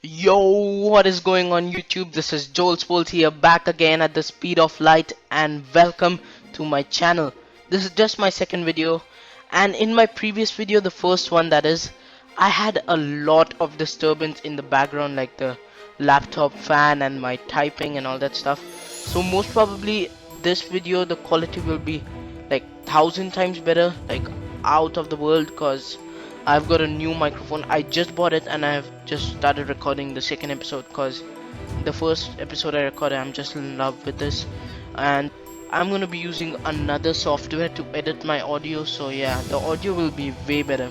Yo, what is going on YouTube? This is Joel here, back again at the speed of light, and welcome to my channel. This is just my second video, and in my previous video, the first one that is, I had a lot of disturbance in the background, like the laptop fan and my typing and all that stuff. So most probably this video, the quality will be like 1,000 times better, like out of the world, cause I've got a new microphone. I just bought it and I've just started recording the second episode, cause the first episode I recorded, I'm just in love with this, and I'm gonna be using another software to edit my audio. So yeah, the audio will be way better.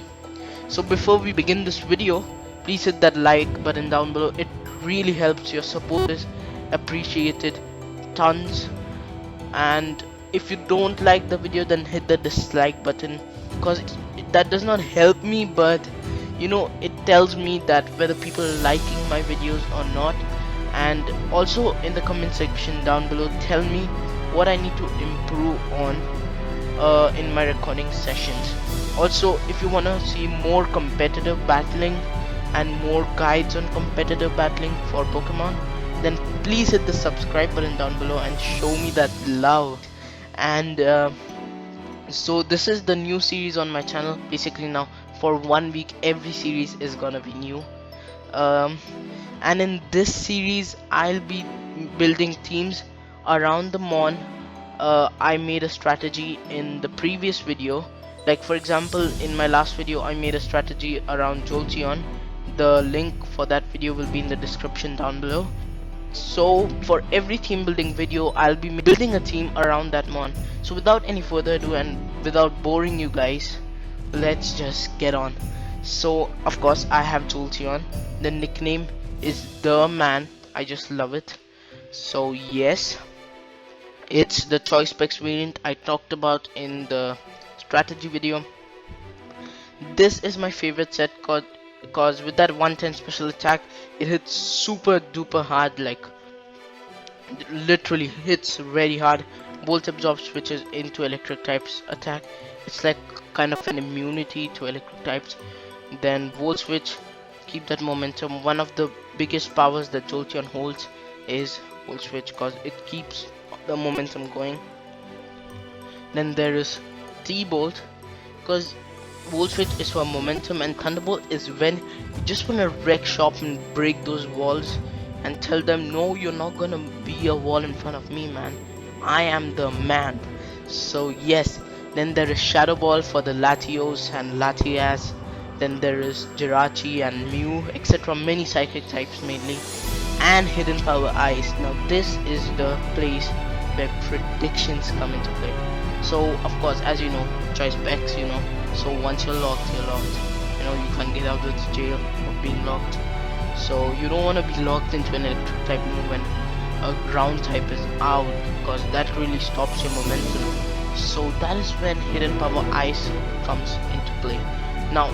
So before we begin this video, please hit that like button down below. It really helps. Your support is appreciated tons. And if you don't like the video, then hit the dislike button, because that does not help me, but you know, it tells me that whether people are liking my videos or not. And also in the comment section down below, tell me what I need to improve on in my recording sessions. Also, if you want to see more competitive battling and more guides on competitive battling for Pokemon, then please hit the subscribe button down below and show me that love. And so this is the new series on my channel. Basically now for 1 week every series is gonna be new, and in this series I'll be building teams around the mon. I made a strategy in the previous video, like for example in my last video I made a strategy around Jolteon. The link for that video will be in the description down below. So for every team building video, I'll be building a team around that mon. So without any further ado and without boring you guys, let's just get on. So of course I have Jolteon. The nickname is the man. I just love it. So yes, it's the choice specs variant I talked about in the strategy video. This is my favorite set because with that 110 special attack, it hits super duper hard, like literally hits very hard. Volt absorb switches into electric types attack. It's like kind of an immunity to electric types. Then volt switch, keep that momentum. One of the biggest powers that Jolteon holds is volt switch, because it keeps the momentum going. Then there is T-bolt, because volt switch is for momentum, and thunderbolt is when you just want to wreck shop and break those walls and tell them, no, you're not gonna be a wall in front of me, man. I am the man. So yes, then there is shadow ball for the Latios and Latias. Then there is Jirachi and Mew, etc. Many psychic types mainly, and hidden power ice. Now this is the place where predictions come into play. So of course, as you know, choice specs, you know, so once you're locked, you're locked. You know, you can't get out of the jail of being locked. So you don't want to be locked into an electric type move when a ground type is out, because that really stops your momentum. So that is when hidden power ice comes into play. Now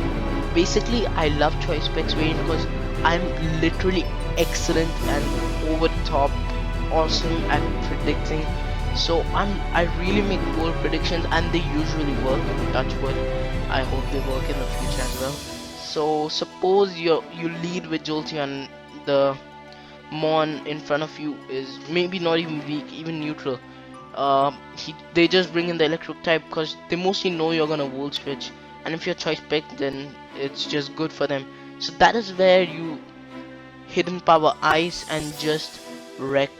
basically I love choice specs variant because I'm literally excellent and over the top awesome at predicting. So I really make bold predictions, and they usually work. Touch wood. I hope they work in the future as well. So suppose you lead with Jolteon, the mon in front of you is maybe not even weak, even neutral. They just bring in the electric type because they mostly know you're gonna volt switch, and if you're choice pick, then it's just good for them. So that is where you hidden power ice and just wreck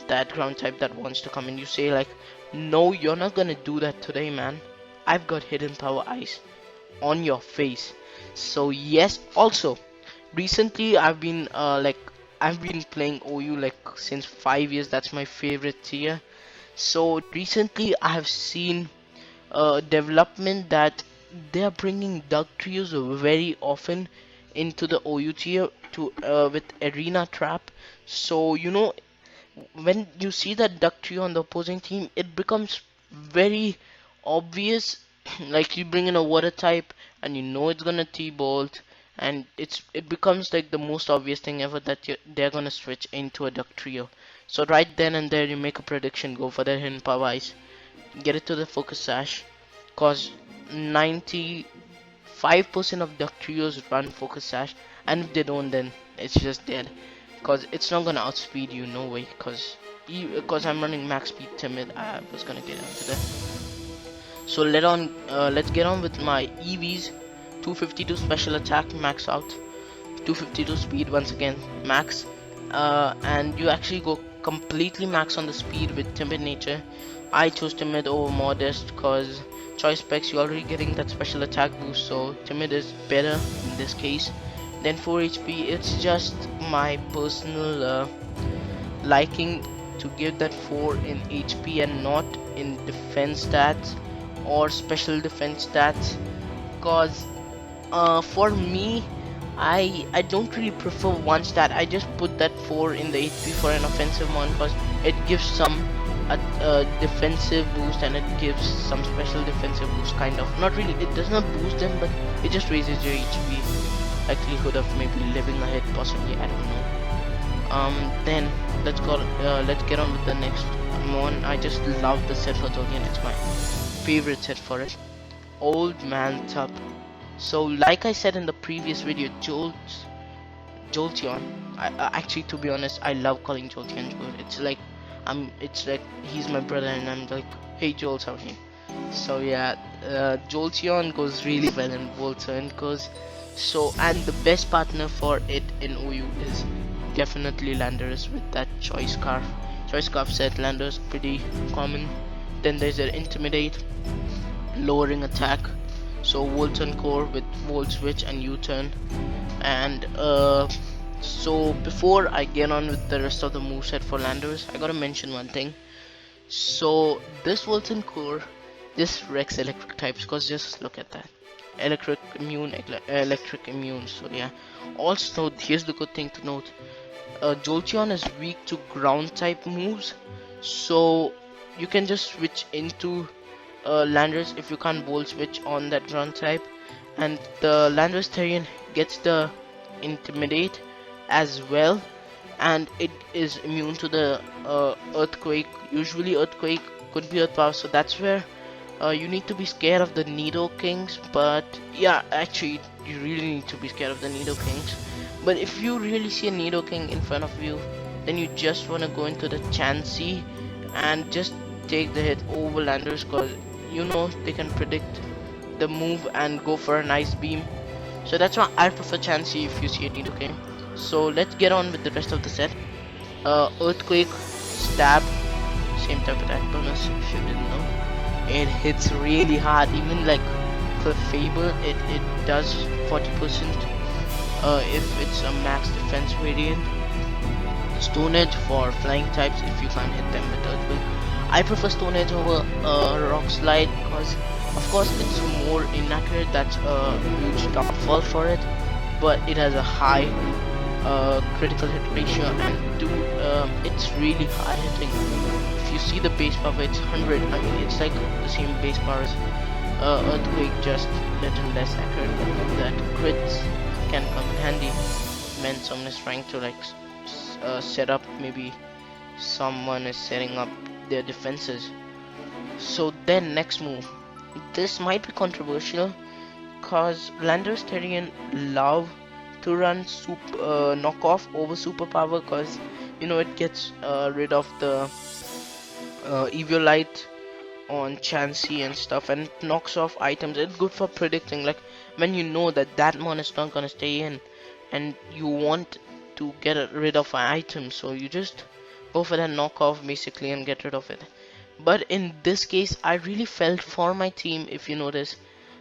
that ground type that wants to come in. You say like, no, you're not gonna do that today, man. I've got hidden power ice on your face. So yes, also recently I've been playing OU like since 5 years. That's my favorite tier. So recently I have seen development that they are bringing duck trios very often into the OU tier to with arena trap. So you know, when you see that duck trio on the opposing team, it becomes very obvious. Like you bring in a water type and you know it's gonna T-bolt, and it becomes like the most obvious thing ever that they're gonna switch into a duck trio. So right then and there you make a prediction, go for that hidden power ice, get it to the focus sash, cause 95% of duck trios run focus sash, and if they don't, then it's just dead, cause it's not gonna outspeed you, no way. Cause I'm running max speed timid, I was gonna get into that. So let's get on with my EVs. 252 special attack max out, 252 speed once again max, and you actually go completely max on the speed with timid nature. I chose timid over modest cause choice specs you're already getting that special attack boost, so timid is better in this case. Then 4 HP, it's just my personal liking to give that 4 in HP and not in defense stats or special defense stats, cause for me, I don't really prefer one stat. I just put that 4 in the HP for an offensive one because it gives some defensive boost and it gives some special defensive boost, kind of. Not really, it does not boost them, but it just raises your HP likelihood of maybe living ahead, possibly, I don't know. Then let's get on with the next one. I just love the set for Jolteon. It's my favorite set for it. Old Man Tub. So like I said in the previous video, Jolteon, actually, to be honest, I love calling Jolteon Joel. It's like he's my brother and I'm like, hey Joel, how are you? So yeah, Jolteon goes really well in Volturn, and the best partner for it in OU is definitely Landorus with that Choice Scarf set. Landorus pretty common. Then there's an Intimidate, lowering attack, so Volturn core with Volt Switch and U-turn. And so before I get on with the rest of the moveset for Landorus, I gotta mention one thing. So this Volturn core, this wrecks electric types, cause just look at that, electric immune. So yeah, also here's the good thing to note, Jolteon is weak to ground type moves, so you can just switch into Landorus if you can't Volt Switch on that ground type. And the Landorus-Therian gets the Intimidate as well, and it is immune to the Earthquake. Usually Earthquake could be Earth Power, so that's where you need to be scared of the Nido Kings. But yeah, actually you really need to be scared of the Nido Kings. But if you really see a Nido King in front of you, then you just want to go into the Chansey and just take the hit over Landorus, because you know they can predict the move and go for a nice beam. So that's why I prefer Chansey if you see a Nido King. So let's get on with the rest of the set. Earthquake, Stab, same type attack bonus if you didn't know. It hits really hard, even like for Faber it does 40% if it's a max defense variant. Stone Edge for flying types if you can't hit them with Earthquake. I prefer Stone Edge over Rock Slide because of course it's more inaccurate. That's a huge downfall for it, but it has a high critical hit ratio, and it's really hard hitting. If you see the base power, it's 100. I mean, it's like the same base power as Earthquake, just little less accurate, but that crits can come in handy when someone is trying to like set up, maybe someone is setting up their defenses. So then next move, this might be controversial cause Landorus-Therian love to run knockoff over superpower, cause you know it gets rid of the Eviolite on Chansey and stuff, and it knocks off items. It's good for predicting, like when you know that mon is not gonna stay in and you want to get rid of an item, so you just go for that knockoff basically and get rid of it. But in this case I really felt for my team. If you notice,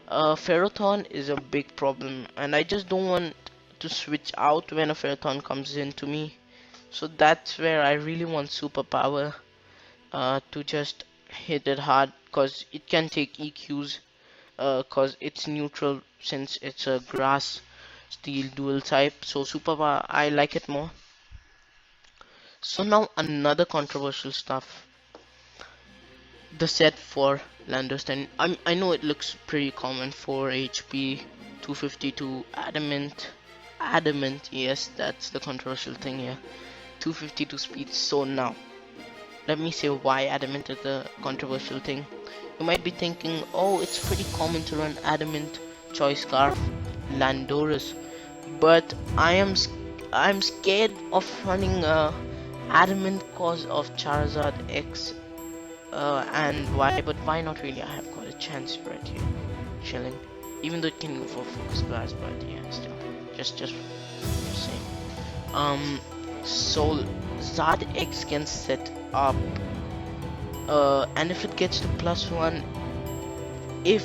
Ferrothorn is a big problem and I just don't want to switch out when a Ferrothorn comes into me, so that's where I really want superpower to just hit it hard, cause it can take EQs, cause it's neutral since it's a grass steel dual type, so superpower I like it more. So now another controversial stuff, the set for Landorus-T. I know it looks pretty common, 4 HP, 252 adamant, yes, that's the controversial thing here, 252 speed. So now let me say why adamant is the controversial thing. You might be thinking, oh, it's pretty common to run adamant, Choice Scarf, Landorus, but I'm scared of running adamant cause of Charizard X and why, but why not really? I have got a chance right here, chilling. Even though it can go for focus blast, but yeah, still, just saying. So Zard X can set up, and if it gets to +1, if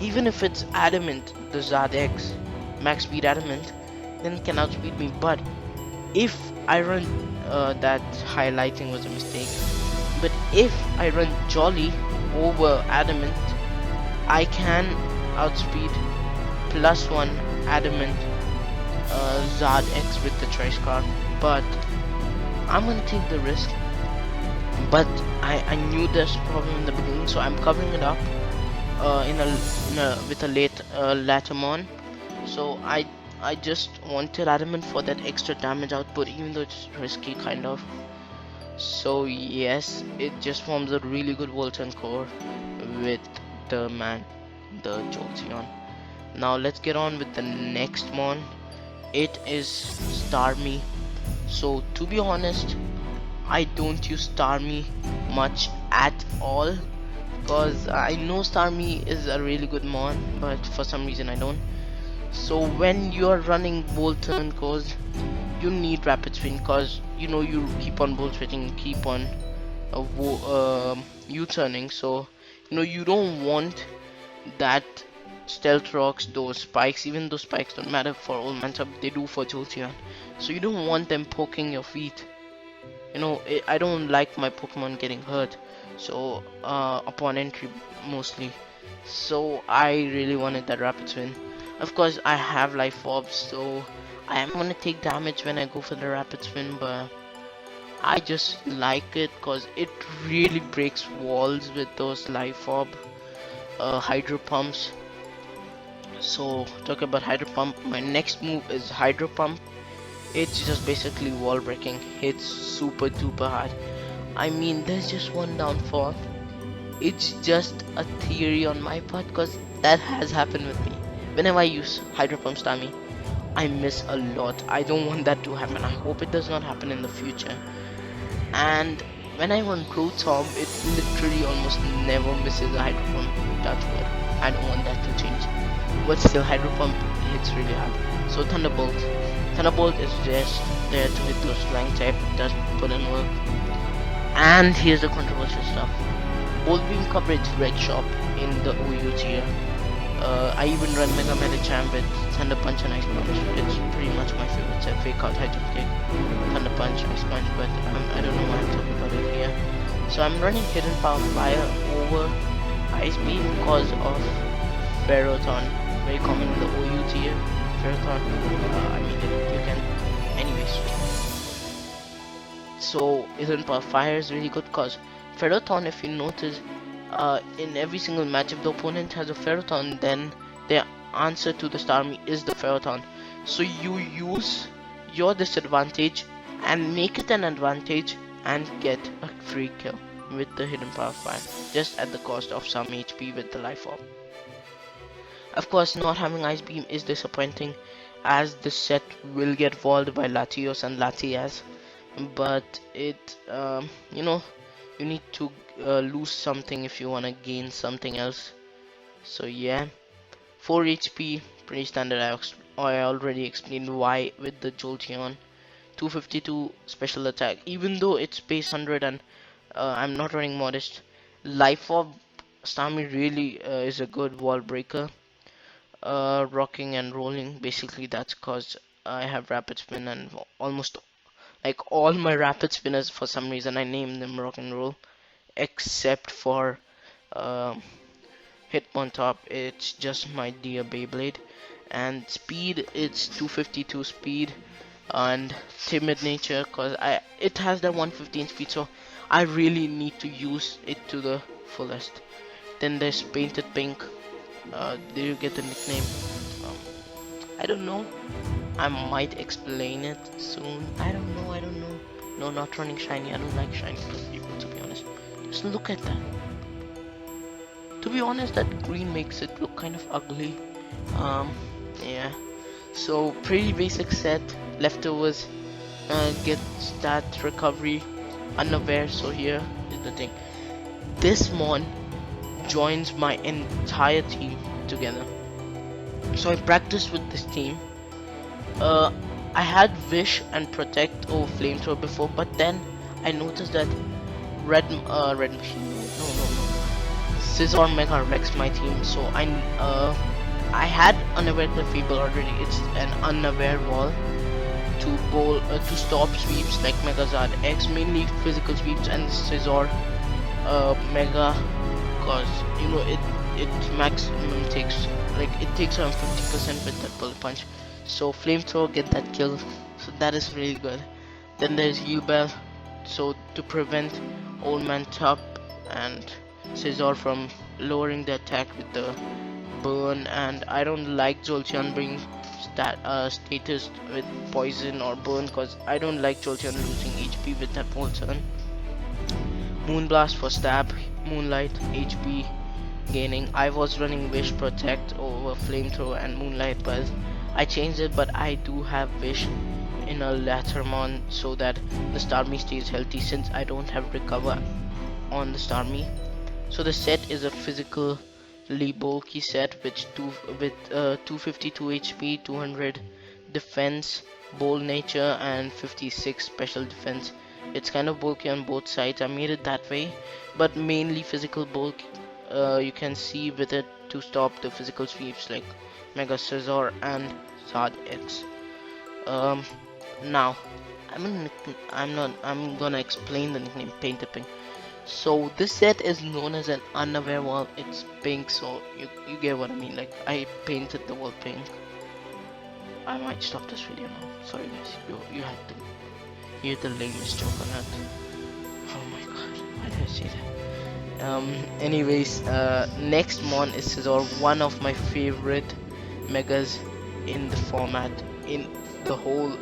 even if it's adamant, the Zard X, max speed adamant, then it can outspeed me. But if I run that highlighting was a mistake. But if I run Jolly over adamant, I can outspeed +1 adamant Zard X with the choice card. But I'm gonna take the risk. But I knew this problem in the beginning, so I'm covering it up with a late Latamon. So I just wanted adamant for that extra damage output, even though it's risky kind of. So yes, it just forms a really good Volton core with the Jolteon. Now let's get on with the next mon. It is Starmie. So to be honest, I don't use Starmie much at all, because I know Starmie is a really good mon, but for some reason I don't. So when you're running Volton cores, you need rapid spin, because you know you keep on bull switching, keep on U-turning, so you know you don't want that stealth rocks, those spikes, even those spikes don't matter for all matchup, they do for Jolteon, so you don't want them poking your feet. You know, I don't like my Pokemon getting hurt, so upon entry mostly, so I really wanted that rapid spin. Of course I have life orbs, so I am gonna take damage when I go for the rapid spin, but I just like it because it really breaks walls with those life orb hydro pumps. So talk about hydro pump, my next move is hydro pump. It's just basically wall breaking. It's super duper hard. I mean, there's just one downfall. It's just a theory on my part, because that has happened with me. Whenever I use hydro pump Starmie, I miss a lot. I don't want that to happen. I hope it does not happen in the future. And when I run Rotom, it literally almost never misses a hydro pump. Touch wood. I don't want that to change. But still, hydro pump hits really hard. So Thunderbolt. Thunderbolt is just there to hit those flying type. It does put in work. And here's the controversial stuff. Bolt Beam coverage red shop in the OU tier. I even run Mega Medicham with Thunder Punch and Ice Punch. It's pretty much my favorite set. Fake out, high jump kick, Thunder Punch, Ice Punch, but I don't know why I'm talking about it here. So I'm running Hidden Power Fire over Ice Beam because of Ferrothorn. Very common in the OU tier. Ferrothorn, I mean you can anyways. So Hidden Power Fire is really good because Ferrothorn, if you notice, in every single match, if the opponent has a Ferrothorn, then their answer to the Starmie is the Ferrothorn. So you use your disadvantage and make it an advantage and get a free kill with the Hidden Power Fire, just at the cost of some HP with the Life Orb. Of course, not having Ice Beam is disappointing, as this set will get walled by Latios and Latias, but it, you know, you need to lose something if you want to gain something else. So yeah, 4 HP, pretty standard. I already explained why with the Jolteon. 252 special attack, even though it's base 100 and I'm not running modest. Life Orb Starmie really is a good wall breaker. Rocking and rolling, basically that's cause I have rapid spin, and almost like all my rapid spinners, for some reason I named them rock and roll, except for Hitmontop. It's just my dear Beyblade. And speed, it's 252 speed, and timid nature because it has that 115 speed, so I really need to use it to the fullest. Then there's Painted Pink. Did you get the nickname? I don't know. I might explain it soon. I don't know. No, not running shiny. I don't like shiny people, to be honest. Just look at that. To be honest, that green makes it look kind of ugly. Yeah. So pretty basic set. Leftovers, get stat recovery, unaware. So here is the thing. This mon joins my entire team together. So I practiced with this team. Uh, I had Wish and Protect over Flamethrower before, but then I noticed that Red Machine. No. Scizor Mega Rex my team. So I had Unaware the Feeble already. It's an unaware wall to stop sweeps like Megazard X, mainly physical sweeps, and Scizor Mega, cause you know it maximum takes it takes around 50% with that bullet punch. So Flamethrower get that kill, so that is really good. Then there's Heal Bell, so to prevent Old Man Top and Scizor from lowering the attack with the burn. And I don't like Jolteon bring status with poison or burn, cause I don't like Jolteon losing HP with that whole turn. Moonblast for stab, Moonlight HP gaining. I was running Wish Protect over Flamethrower and Moonlight, but I changed it. But I do have Wish in a Lattermon so that the Starmie stays healthy, since I don't have Recover on the Starmie. So the set is a physically bulky set with 252 HP, 200 defense, bold nature, and 56 special defense. It's kind of bulky on both sides. I made it that way, but mainly physical bulk. You can see with it to stop the physical sweeps like Mega Scizor and Zard X. Now I'm gonna explain the nickname Paint Tipping. So this set is known as an unaware wall. It's pink, so you get what I mean. Like, I painted the wall pink. I might stop this video now. Sorry guys, you had to hear the lamest joke on that. Oh my god, why did I say that? Anyways, next mon is Scizor, one of my favorite megas in the format, in the whole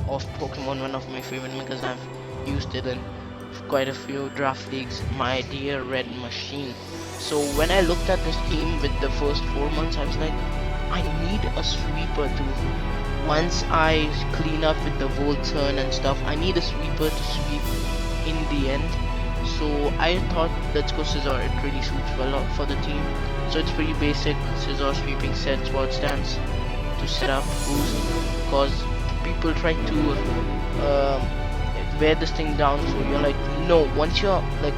of Pokemon. One of my favorite megas. I've used it in quite a few draft leagues, my dear Red Machine. So when I looked at this team with the first 4 months, I was like, I need a sweeper to, once I clean up with the Volt turn and stuff, I need a sweeper to sweep in the end. So I thought, let's go Scizor. It really suits well for the team. So it's pretty basic Scizor sweeping set, sword stance to set up boost, cause people try to wear this thing down, so you're like, no, once you're like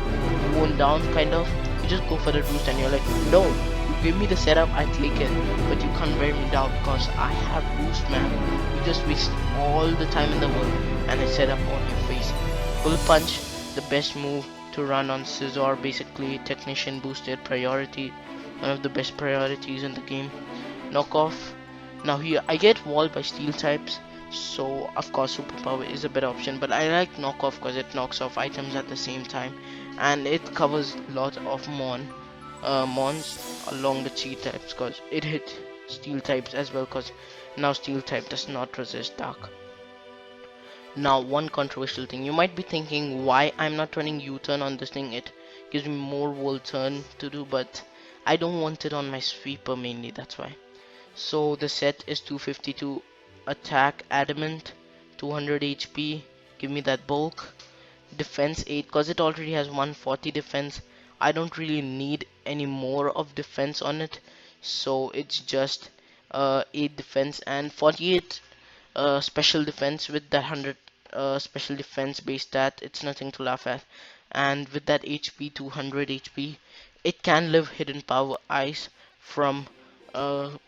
worn down kind of, you just go for the boost, and you're like, no, you give me the setup, I take it, but you can't wear me down because I have boost, man. You just waste all the time in the world and I set up on your face. Bullet punch, the best move to run on Scizor, basically technician boosted priority, one of the best priorities in the game. Knockoff, now here I get walled by steel types, so of course superpower is a better option, but I like knockoff because it knocks off items at the same time, and it covers a lot of mons along the chi types, because it hit steel types as well, because now steel type does not resist dark. Now one controversial thing, you might be thinking why I'm not running U-turn on this thing. It gives me more volt turn to do, but I don't want it on my sweeper mainly, that's why. So the set is 252 attack, adamant, 200 HP, give me that bulk, defense 8, cause it already has 140 defense. I don't really need any more of defense on it, so it's just 8 defense and 48 special defense. With that 100 special defense base stat, it's nothing to laugh at. And with that HP, 200 HP, it can live hidden power ice from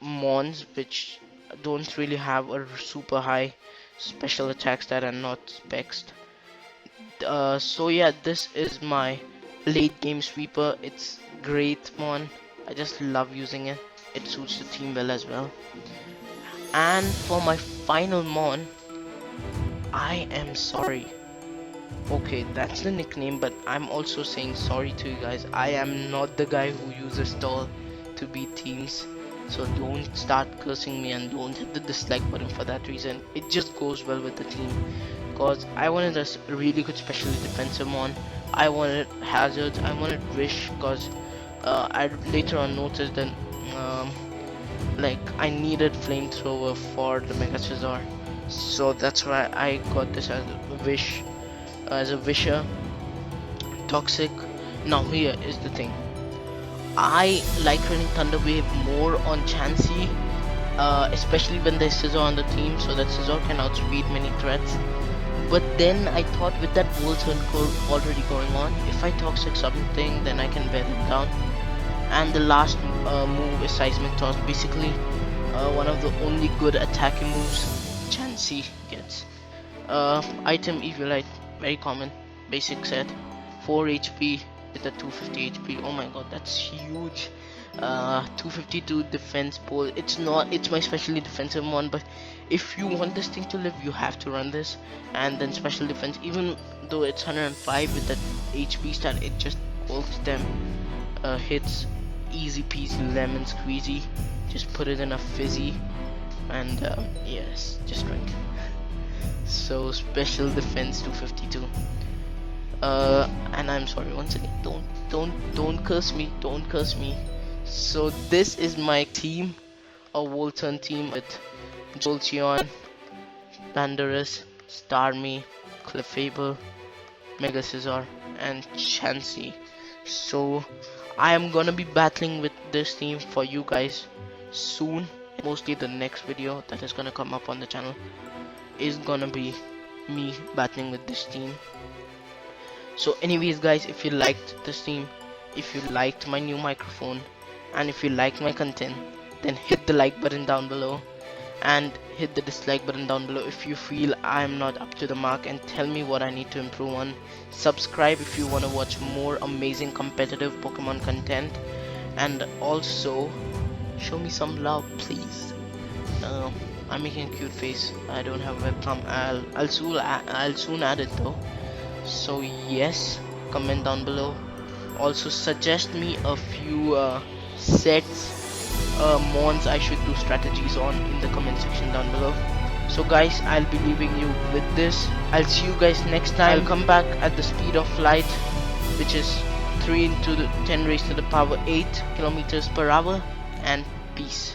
mons which don't really have a super high special attack stat and not spexed. So yeah, this is my late game sweeper. It's great mon, I just love using it. It suits the team well as well. And for my final mon, I am sorry. Okay, that's the nickname, but I'm also saying sorry to you guys. I am not the guy who uses stall to beat teams, so don't start cursing me and don't hit the dislike button for that reason. It just goes well with the team, cause I wanted a really good specially defensive mon. I wanted hazards, I wanted wish, cause I later on noticed that like I needed flamethrower for the Mega Scizor, so that's why I got this as a wish, as a wisher. Toxic. Now here is the thing. I like running Thunder Wave more on Chansey, especially when there's Scizor on the team, so that Scizor can outspeed many threats. But then I thought with that Volturn curve already going on, if I Toxic something, then I can wear them down. And the last move is Seismic Toss, basically one of the only good attacking moves Chansey gets. Item Eviolite, very common, basic set, 4 HP with a 250 HP. Oh my god, that's huge. 252 defense pull. It's my specially defensive one, but if you want this thing to live, you have to run this. And then special defense, even though it's 105 with that HP stat, it just bulks them. Hits easy peasy lemon squeezy. Just put it in a fizzy, and yes, just drink. So special defense 252. And I'm sorry once again. Don't curse me. Don't curse me. So this is my team, a Volturn team with Jolteon, Landorus, Starmie, Clefable, Mega Scizor, and Chansey. So I am gonna be battling with this team for you guys soon. Mostly the next video that is gonna come up on the channel is gonna be me battling with this team. So anyways guys, if you liked this team, if you liked my new microphone, and if you liked my content, then hit the like button down below and hit the dislike button down below if you feel I'm not up to the mark, and tell me what I need to improve on. Subscribe if you want to watch more amazing competitive Pokemon content, and also show me some love please. I'm making a cute face. I don't have a webcam. I'll soon add it though. So yes, comment down below. Also suggest me a few sets, mons I should do strategies on in the comment section down below. So guys, I'll be leaving you with this. I'll see you guys next time. I'll come back at the speed of light, which is 3 into the 10 raised to the power 8 kilometers per hour, and peace.